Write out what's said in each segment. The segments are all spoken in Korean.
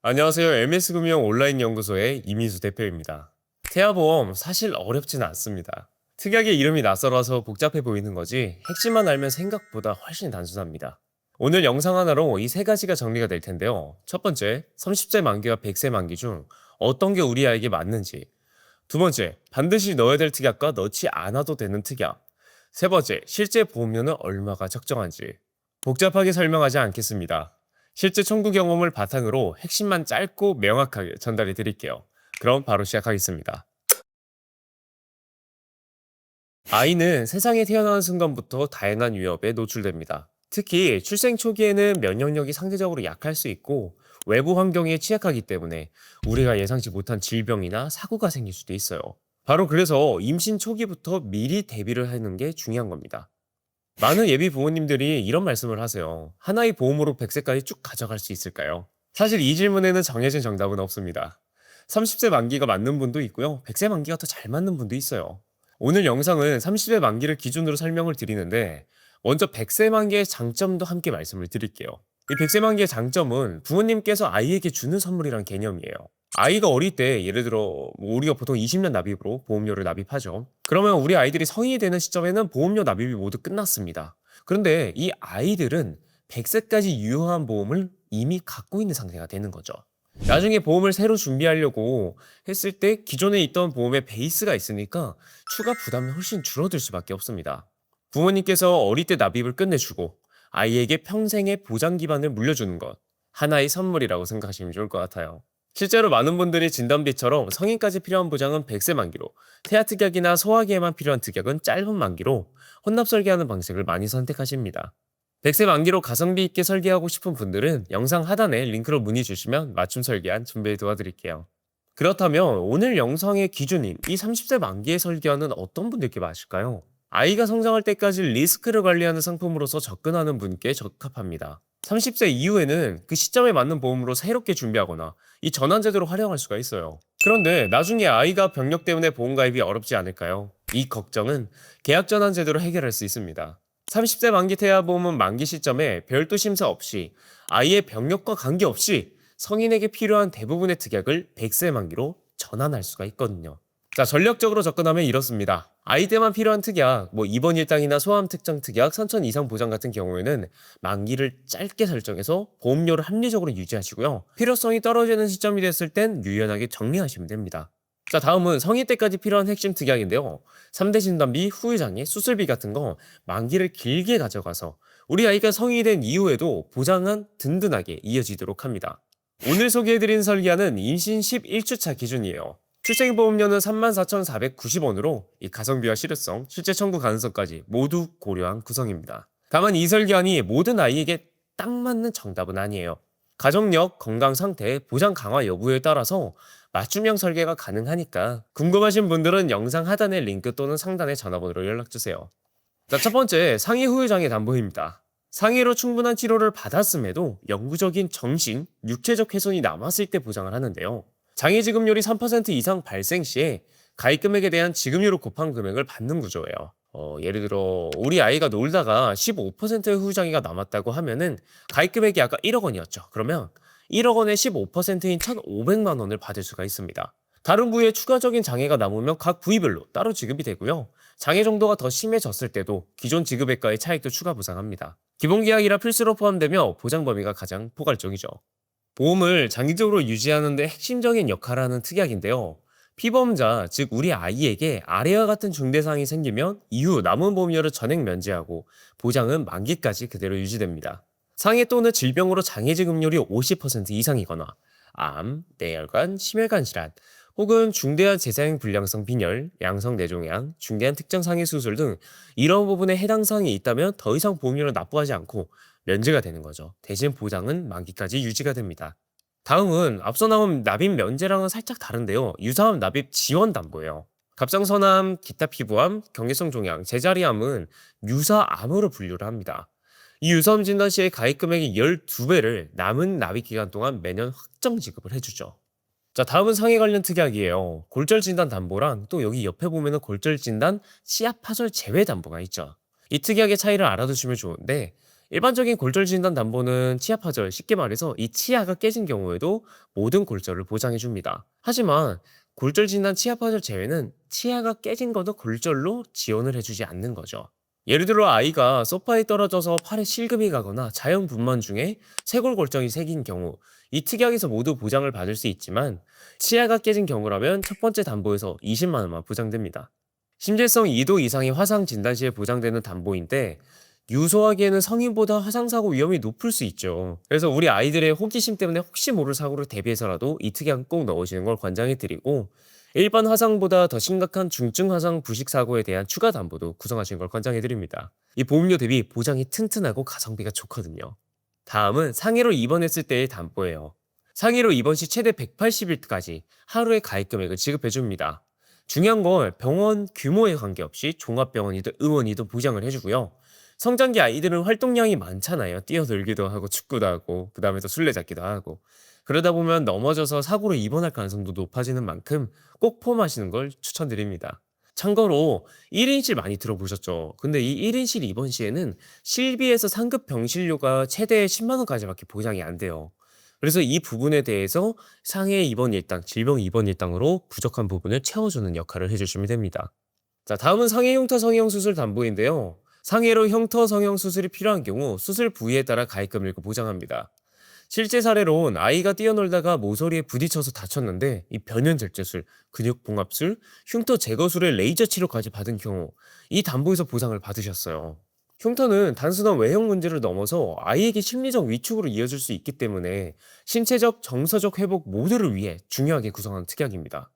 안녕하세요. MS금융 온라인 연구소의 이민수 대표입니다. 태아보험 사실 어렵지는 않습니다. 특약의 이름이 낯설어서 복잡해 보이는 거지 핵심만 알면 생각보다 훨씬 단순합니다. 오늘 영상 하나로 이 세 가지가 정리가 될 텐데요. 첫 번째, 30세 만기와 100세 만기 중 어떤 게 우리 아이에게 맞는지. 두 번째, 반드시 넣어야 될 특약과 넣지 않아도 되는 특약. 세 번째, 실제 보험료는 얼마가 적정한지. 복잡하게 설명하지 않겠습니다. 실제 청구 경험을 바탕으로 핵심만 짧고 명확하게 전달해 드릴게요. 그럼 바로 시작하겠습니다. 아이는 세상에 태어나는 순간부터 다양한 위협에 노출됩니다. 특히 출생 초기에는 면역력이 상대적으로 약할 수 있고 외부 환경에 취약하기 때문에 우리가 예상치 못한 질병이나 사고가 생길 수도 있어요. 바로 그래서 임신 초기부터 미리 대비를 하는 게 중요한 겁니다. 많은 예비 부모님들이 이런 말씀을 하세요. 하나의 보험으로 100세까지 쭉 가져갈 수 있을까요? 사실 이 질문에는 정해진 정답은 없습니다. 30세 만기가 맞는 분도 있고요. 100세 만기가 더 잘 맞는 분도 있어요. 오늘 영상은 30세 만기를 기준으로 설명을 드리는데 먼저 100세 만기의 장점도 함께 말씀을 드릴게요. 이 100세 만기의 장점은 부모님께서 아이에게 주는 선물이란 개념이에요. 아이가 어릴 때 예를 들어 우리가 보통 20년 납입으로 보험료를 납입하죠. 그러면 우리 아이들이 성인이 되는 시점에는 보험료 납입이 모두 끝났습니다. 그런데 이 아이들은 100세까지 유효한 보험을 이미 갖고 있는 상태가 되는 거죠. 나중에 보험을 새로 준비하려고 했을 때 기존에 있던 보험의 베이스가 있으니까 추가 부담이 훨씬 줄어들 수밖에 없습니다. 부모님께서 어릴 때 납입을 끝내주고 아이에게 평생의 보장 기반을 물려주는 것. 하나의 선물이라고 생각하시면 좋을 것 같아요. 실제로 많은 분들이 진단비처럼 성인까지 필요한 보장은 100세 만기로, 태아특약이나 소화기에만 필요한 특약은 짧은 만기로 혼납 설계하는 방식을 많이 선택하십니다. 100세 만기로 가성비 있게 설계하고 싶은 분들은 영상 하단에 링크로 문의 주시면 맞춤 설계안 준비해 도와드릴게요. 그렇다면 오늘 영상의 기준인 이 30세 만기에 설계하는 어떤 분들께 맞을까요? 아이가 성장할 때까지 리스크를 관리하는 상품으로서 접근하는 분께 적합합니다. 30세 이후에는 그 시점에 맞는 보험으로 새롭게 준비하거나 이 전환제도로 활용할 수가 있어요. 그런데 나중에 아이가 병력 때문에 보험 가입이 어렵지 않을까요? 이 걱정은 계약 전환 제도로 해결할 수 있습니다. 30세 만기 태아보험은 만기 시점에 별도 심사 없이 아이의 병력과 관계없이 성인에게 필요한 대부분의 특약을 100세 만기로 전환할 수가 있거든요. 자, 전략적으로 접근하면 이렇습니다. 아이 때만 필요한 특약, 입원 일당이나 소아암 특정 특약, 선천 이상 보장 같은 경우에는 만기를 짧게 설정해서 보험료를 합리적으로 유지하시고요. 필요성이 떨어지는 시점이 됐을 땐 유연하게 정리하시면 됩니다. 자, 다음은 성인 때까지 필요한 핵심 특약인데요. 3대 진단비, 후유장애, 수술비 같은 거 만기를 길게 가져가서 우리 아이가 성인이 된 이후에도 보장은 든든하게 이어지도록 합니다. 오늘 소개해드린 설계안은 임신 11주차 기준이에요. 출생보험료는 34,490원으로 이 가성비와 실효성, 실제 청구 가능성까지 모두 고려한 구성입니다. 다만 이 설계안이 모든 아이에게 딱 맞는 정답은 아니에요. 가족력, 건강 상태, 보장 강화 여부에 따라서 맞춤형 설계가 가능하니까 궁금하신 분들은 영상 하단의 링크 또는 상단의 전화번호로 연락주세요. 자, 첫 번째, 상해 후유장애 담보입니다. 상해로 충분한 치료를 받았음에도 영구적인 정신, 육체적 훼손이 남았을 때 보장을 하는데요. 장애 지급률이 3% 이상 발생 시에 가입 금액에 대한 지급률을 곱한 금액을 받는 구조예요. 예를 들어 우리 아이가 놀다가 15%의 후유장애가 남았다고 하면은 가입 금액이 아까 1억 원이었죠. 그러면 1억 원의 15%인 1,500만 원을 받을 수가 있습니다. 다른 부위에 추가적인 장애가 남으면 각 부위별로 따로 지급이 되고요. 장애 정도가 더 심해졌을 때도 기존 지급액과의 차익도 추가 보상합니다. 기본계약이라 필수로 포함되며 보장 범위가 가장 포괄적이죠. 보험을 장기적으로 유지하는 데 핵심적인 역할을 하는 특약인데요. 피보험자, 즉 우리 아이에게 아래와 같은 중대사항이 생기면 이후 남은 보험료를 전액 면제하고 보장은 만기까지 그대로 유지됩니다. 상해 또는 질병으로 장애 지급률이 50% 이상이거나 암, 뇌혈관, 심혈관 질환, 혹은 중대한 재사행 불량성 빈혈, 양성 뇌종양, 중대한 특정 상해 수술 등 이런 부분에 해당 사항이 있다면 더 이상 보험료를 납부하지 않고 면제가 되는 거죠. 대신 보장은 만기까지 유지가 됩니다. 다음은 앞서 나온 납입 면제랑은 살짝 다른데요. 유사암 납입 지원 담보예요. 갑상선암, 기타 피부암, 경계성 종양, 제자리암은 유사암으로 분류를 합니다. 이 유사암 진단 시에 가입 금액의 12배를 남은 납입 기간 동안 매년 확정 지급을 해주죠. 자, 다음은 상해 관련 특약이에요. 골절 진단 담보랑 또 여기 옆에 보면은 골절 진단 치아 파절 제외 담보가 있죠. 이 특약의 차이를 알아두시면 좋은데 일반적인 골절 진단 담보는 치아 파절, 쉽게 말해서 이 치아가 깨진 경우에도 모든 골절을 보장해 줍니다. 하지만 골절 진단 치아 파절 제외는 치아가 깨진 것도 골절로 지원을 해주지 않는 거죠. 예를 들어 아이가 소파에 떨어져서 팔에 실금이 가거나 자연 분만 중에 쇄골 골절이 생긴 경우, 이 특약에서 모두 보장을 받을 수 있지만 치아가 깨진 경우라면 첫 번째 담보에서 20만 원만 보장됩니다. 심재성 2도 이상의 화상 진단 시에 보장되는 담보인데, 유소하기에는 성인보다 화상 사고 위험이 높을 수 있죠. 그래서 우리 아이들의 호기심 때문에 혹시 모를 사고를 대비해서라도 이 특약은 꼭 넣으시는 걸 권장해 드리고, 일반 화상보다 더 심각한 중증 화상 부식 사고에 대한 추가 담보도 구성하시는 걸 권장해 드립니다. 이 보험료 대비 보장이 튼튼하고 가성비가 좋거든요. 다음은 상해로 입원했을 때의 담보예요. 상해로 입원 시 최대 180일까지 하루의 가입 금액을 지급해 줍니다. 중요한 건 병원 규모에 관계없이 종합병원이든 의원이든 보장을 해주고요. 성장기 아이들은 활동량이 많잖아요. 뛰어놀기도 하고 축구도 하고 그다음에 또 술래잡기도 하고. 그러다 보면 넘어져서 사고로 입원할 가능성도 높아지는 만큼 꼭 포함하시는 걸 추천드립니다. 참고로 1인실 많이 들어보셨죠? 근데 이 1인실 입원 시에는 실비에서 상급 병실료가 최대 10만 원까지밖에 보장이 안 돼요. 그래서 이 부분에 대해서 상해 입원 일당, 질병 입원 일당으로 부족한 부분을 채워주는 역할을 해주시면 됩니다. 자, 다음은 상해 흉터 성형 수술 담보인데요. 상해로 흉터 성형 수술이 필요한 경우 수술 부위에 따라 가입 금액을 보장합니다. 실제 사례론 아이가 뛰어놀다가 모서리에 부딪혀서 다쳤는데 이 변연절제술, 근육봉합술, 흉터 제거술의 레이저 치료까지 받은 경우 이 담보에서 보상을 받으셨어요. 흉터는 단순한 외형 문제를 넘어서 아이에게 심리적 위축으로 이어질 수 있기 때문에 신체적, 정서적 회복 모두를 위해 중요하게 구성한 특약입니다.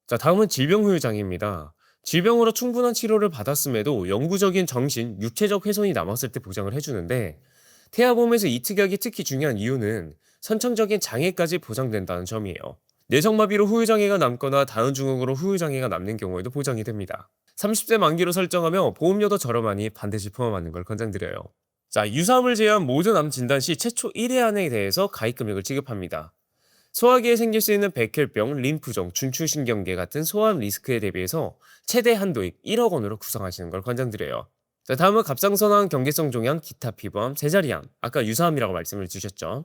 자, 다음은 질병 후유장애입니다. 질병으로 충분한 치료를 받았음에도 영구적인 정신, 육체적 훼손이 남았을 때 보장을 해주는데, 태아보험에서 이 특약이 특히 중요한 이유는 선천적인 장애까지 보장된다는 점이에요. 뇌성마비로 후유장애가 남거나 다운증후군으로 후유장애가 남는 경우에도 보장이 됩니다. 30세 만기로 설정하며 보험료도 저렴하니 반드시 포함하는 걸 권장드려요. 자, 유사암을 제외한 모든 암 진단 시 최초 1회 안에 대해서 가입 금액을 지급합니다. 소화기에 생길 수 있는 백혈병, 림프종, 중추신경계 같은 소암 리스크에 대비해서 최대 한도액 1억 원으로 구성하시는 걸 권장드려요. 자, 다음은 갑상선암, 경계성 종양, 기타 피부암, 제자리암, 아까 유사암이라고 말씀을 주셨죠.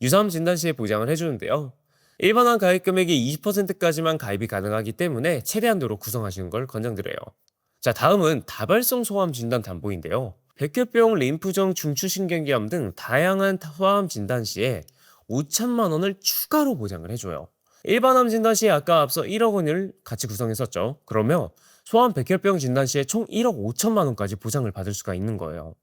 유사암 진단 시에 보장을 해주는데요. 일반암 가입 금액이 20%까지만 가입이 가능하기 때문에 최대 한도로 구성하시는 걸 권장드려요. 자, 다음은 다발성 소암 진단 담보인데요. 백혈병, 림프종, 중추신경계암 등 다양한 소암 진단 시에 5천만 원을 추가로 보장을 해줘요. 일반암 진단 시에 아까 앞서 1억 원을 같이 구성했었죠. 그러면 소암 백혈병 진단 시에 총 1억 5천만 원까지 보장을 받을 수가 있는 거예요.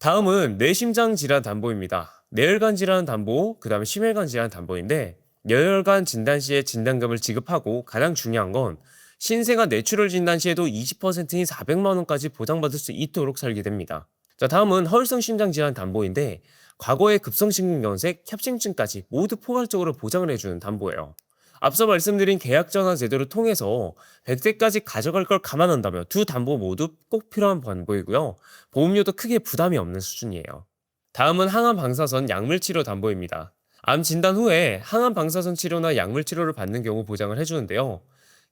다음은 뇌심장 질환 담보입니다. 뇌혈관 질환 담보, 그 다음에 심혈관 질환 담보인데, 뇌혈관 진단 시에 진단금을 지급하고 가장 중요한 건 신생아 뇌출혈 진단 시에도 20%인 400만 원까지 보장받을 수 있도록 설계됩니다. 자, 다음은 허혈성 심장 질환 담보인데, 과거의 급성심근경색, 협심증까지 모두 포괄적으로 보장을 해주는 담보예요. 앞서 말씀드린 계약 전환 제도를 통해서 100세까지 가져갈 걸 감안한다면 두 담보 모두 꼭 필요한 담보이고요. 보험료도 크게 부담이 없는 수준이에요. 다음은 항암 방사선 약물 치료 담보입니다. 암 진단 후에 항암 방사선 치료나 약물 치료를 받는 경우 보장을 해주는데요.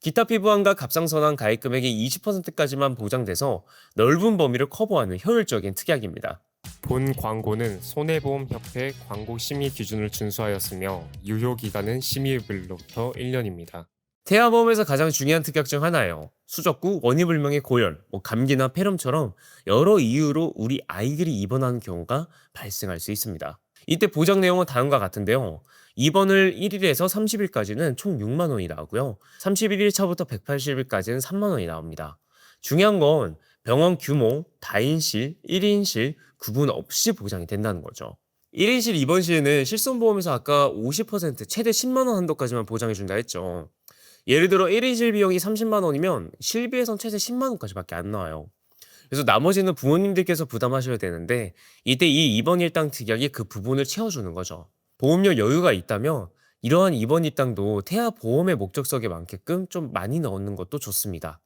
기타 피부암과 갑상선암 가입 금액이 20%까지만 보장돼서 넓은 범위를 커버하는 효율적인 특약입니다. 본 광고는 손해보험협회 광고 심의 기준을 준수하였으며 유효 기간은 심의일로부터 1년입니다. 태아보험에서 가장 중요한 특약 중 하나예요. 수족구, 원인불명의 고열, 감기나 폐렴처럼 여러 이유로 우리 아이들이 입원하는 경우가 발생할 수 있습니다. 이때 보장 내용은 다음과 같은데요. 입원을 1일에서 30일까지는 총 6만 원이 나오고요. 31일 차부터 180일까지는 3만 원이 나옵니다. 중요한 건 병원 규모, 다인실, 1인실 구분 없이 보장이 된다는 거죠. 1인실 입원 시에는 실손보험에서 아까 50% 최대 10만 원 한도까지만 보장해 준다 했죠. 예를 들어 1인실 비용이 30만 원이면 실비에선 최대 10만 원까지밖에 안 나와요. 그래서 나머지는 부모님들께서 부담하셔야 되는데, 이때 이 입원 일당 특약이 그 부분을 채워주는 거죠. 보험료 여유가 있다면 이러한 입원 일당도 태아 보험의 목적성에 맞게끔 좀 많이 넣는 것도 좋습니다.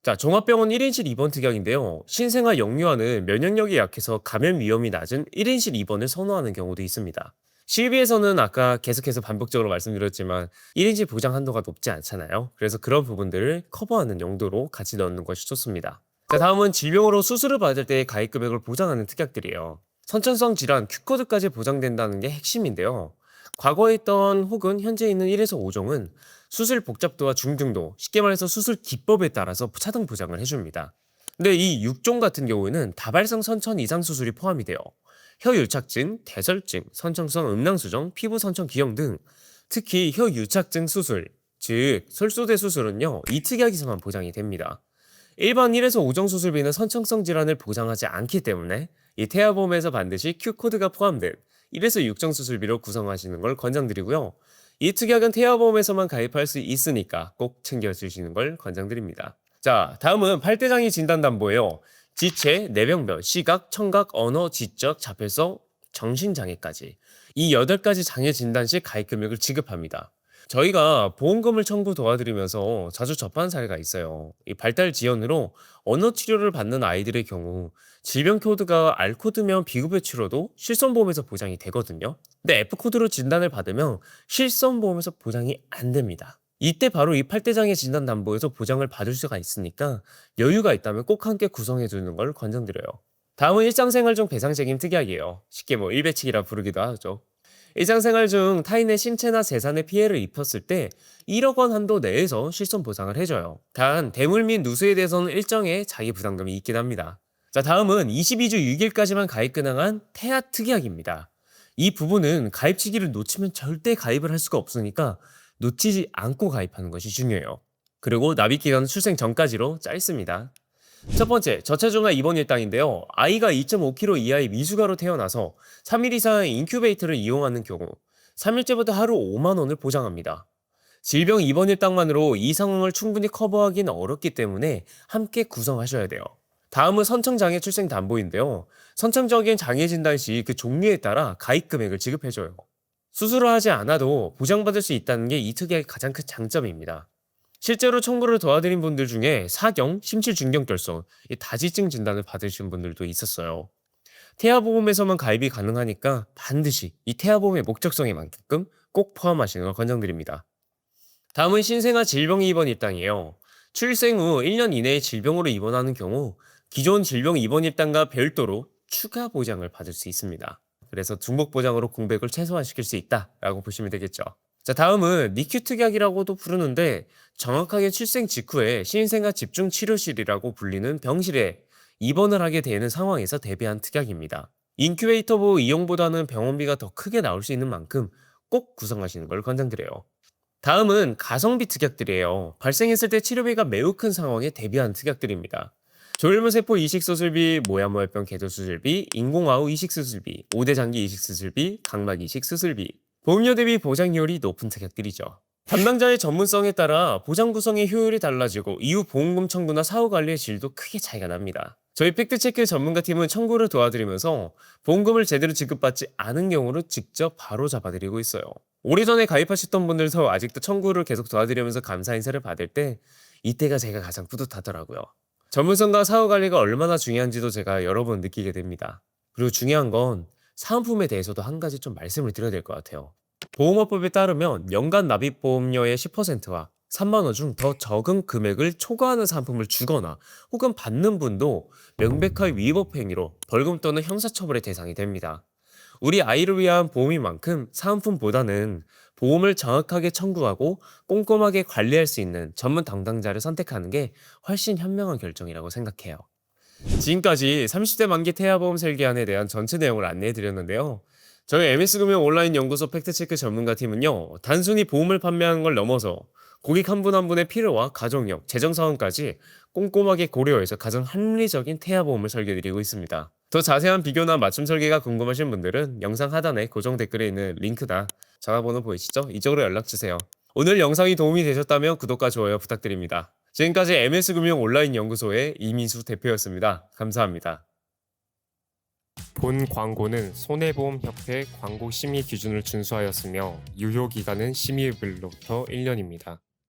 자, 종합병원 1인실 입원 특약인데요. 신생아 영유아는 면역력이 약해서 감염 위험이 낮은 1인실 입원을 선호하는 경우도 있습니다. 실비에서는 아까 계속해서 반복적으로 말씀드렸지만 1인실 보장 한도가 높지 않잖아요. 그래서 그런 부분들을 커버하는 용도로 같이 넣는 것이 좋습니다. 자, 다음은 질병으로 수술을 받을 때의 가입 금액을 보장하는 특약들이에요. 선천성 질환 Q코드까지 보장된다는 게 핵심인데요. 과거에 있던 혹은 현재 있는 1에서 5종은 수술 복잡도와 중등도, 쉽게 말해서 수술 기법에 따라서 차등 보장을 해줍니다. 근데 이 6종 같은 경우에는 다발성 선천 이상 수술이 포함이 돼요. 혀유착증, 대설증, 선천성 음낭수정, 피부 선천 기형 등 특히 혀유착증 수술, 즉 솔소대 수술은요, 이 특약에서만 보장이 됩니다. 일반 1에서 5종 수술비는 선천성 질환을 보장하지 않기 때문에 이 태아보험에서 반드시 Q코드가 포함된 1에서 6종 수술비로 구성하시는 걸 권장드리고요. 이 특약은 태아보험에서만 가입할 수 있으니까 꼭 챙겨주시는 걸 권장드립니다. 자, 다음은 팔대장애 진단담보예요. 지체, 뇌병변, 시각, 청각, 언어, 지적, 자폐성, 정신장애까지 이 8가지 장애 진단 시 가입 금액을 지급합니다. 저희가 보험금을 청구 도와드리면서 자주 접한 사례가 있어요. 이 발달 지연으로 언어 치료를 받는 아이들의 경우 질병 코드가 R코드면 비급여 치료도 실손보험에서 보장이 되거든요. 근데 F코드로 진단을 받으면 실손보험에서 보장이 안 됩니다. 이때 바로 이 팔대장애 진단담보에서 보장을 받을 수가 있으니까 여유가 있다면 꼭 함께 구성해 주는 걸 권장드려요. 다음은 일상생활 중 배상책임 특약이에요. 쉽게 일배치기라 부르기도 하죠. 일상생활 중 타인의 신체나 재산에 피해를 입혔을 때 1억 원 한도 내에서 실손 보상을 해줘요. 단 대물 및 누수에 대해서는 일정의 자기 부담금이 있긴 합니다. 자, 다음은 22주 6일까지만 가입 가능한 태아 특약입니다. 이 부분은 가입 시기를 놓치면 절대 가입을 할 수가 없으니까 놓치지 않고 가입하는 것이 중요해요. 그리고 납입 기간은 출생 전까지로 짧습니다. 첫 번째, 저체중아 입원 일당인데요. 아이가 2.5kg 이하의 미숙아로 태어나서 3일 이상의 인큐베이터를 이용하는 경우 3일째부터 하루 5만 원을 보장합니다. 질병 입원 일당만으로 이 상황을 충분히 커버하기는 어렵기 때문에 함께 구성하셔야 돼요. 다음은 선청장애 출생 담보인데요. 선청적인 장애 진단 시 그 종류에 따라 가입 금액을 지급해줘요. 수술을 하지 않아도 보장받을 수 있다는 게 이 특약의 가장 큰 장점입니다. 실제로 청구를 도와드린 분들 중에 사경, 심실중경결손, 다지증 진단을 받으신 분들도 있었어요. 태아보험에서만 가입이 가능하니까 반드시 이 태아보험의 목적성에 맞게끔 꼭 포함하시는 걸 권장드립니다. 다음은 신생아 질병 입원 일당이에요. 출생 후 1년 이내에 질병으로 입원하는 경우 기존 질병 입원 일당과 별도로 추가 보장을 받을 수 있습니다. 그래서 중복 보장으로 공백을 최소화시킬 수 있다라고 보시면 되겠죠. 자, 다음은 니큐 특약이라고도 부르는데 정확하게 출생 직후에 신생아 집중 치료실이라고 불리는 병실에 입원을 하게 되는 상황에서 대비한 특약입니다. 인큐베이터 이용보다는 병원비가 더 크게 나올 수 있는 만큼 꼭 구성하시는 걸 권장드려요. 다음은 가성비 특약들이에요. 발생했을 때 치료비가 매우 큰 상황에 대비한 특약들입니다. 조혈모세포 이식수술비, 모야모혈병 개조수술비, 인공아우 이식수술비, 5대 장기 이식수술비, 각막 이식수술비. 보험료 대비 보장률이 높은 특약들이죠. 담당자의 전문성에 따라 보장 구성의 효율이 달라지고 이후 보험금 청구나 사후 관리의 질도 크게 차이가 납니다. 저희 팩트체크 전문가팀은 청구를 도와드리면서 보험금을 제대로 지급받지 않은 경우를 직접 바로 잡아드리고 있어요. 오래전에 가입하셨던 분들도 아직도 청구를 계속 도와드리면서 감사 인사를 받을 때 이때가 제가 가장 뿌듯하더라고요. 전문성과 사후 관리가 얼마나 중요한지도 제가 여러 번 느끼게 됩니다. 그리고 중요한 건 사은품에 대해서도 한 가지 좀 말씀을 드려야 될 것 같아요. 보험업법에 따르면 연간 납입 보험료의 10%와 3만 원 중 더 적은 금액을 초과하는 상품을 주거나 혹은 받는 분도 명백한 위법 행위로 벌금 또는 형사처벌의 대상이 됩니다. 우리 아이를 위한 보험인 만큼 사은품보다는 보험을 정확하게 청구하고 꼼꼼하게 관리할 수 있는 전문 담당자를 선택하는 게 훨씬 현명한 결정이라고 생각해요. 지금까지 30대 만기 태아보험 설계안에 대한 전체 내용을 안내해 드렸는데요. 저희 MS금융 온라인 연구소 팩트체크 전문가 팀은요, 단순히 보험을 판매하는 걸 넘어서 고객 한 분 한 분의 필요와 가족력, 재정 상황까지 꼼꼼하게 고려해서 가장 합리적인 태아보험을 설계드리고 있습니다. 더 자세한 비교나 맞춤 설계가 궁금하신 분들은 영상 하단에 고정 댓글에 있는 링크나 전화번호 보이시죠? 이쪽으로 연락주세요. 오늘 영상이 도움이 되셨다면 구독과 좋아요 부탁드립니다. 지금까지 MS금융 온라인 연구소의 이민수 대표였습니다. 감사합니다. 본 광고는 손해보험협회 광고 심의 기준을 준수하였으며 유효기간은 심의일로부터 1년입니다.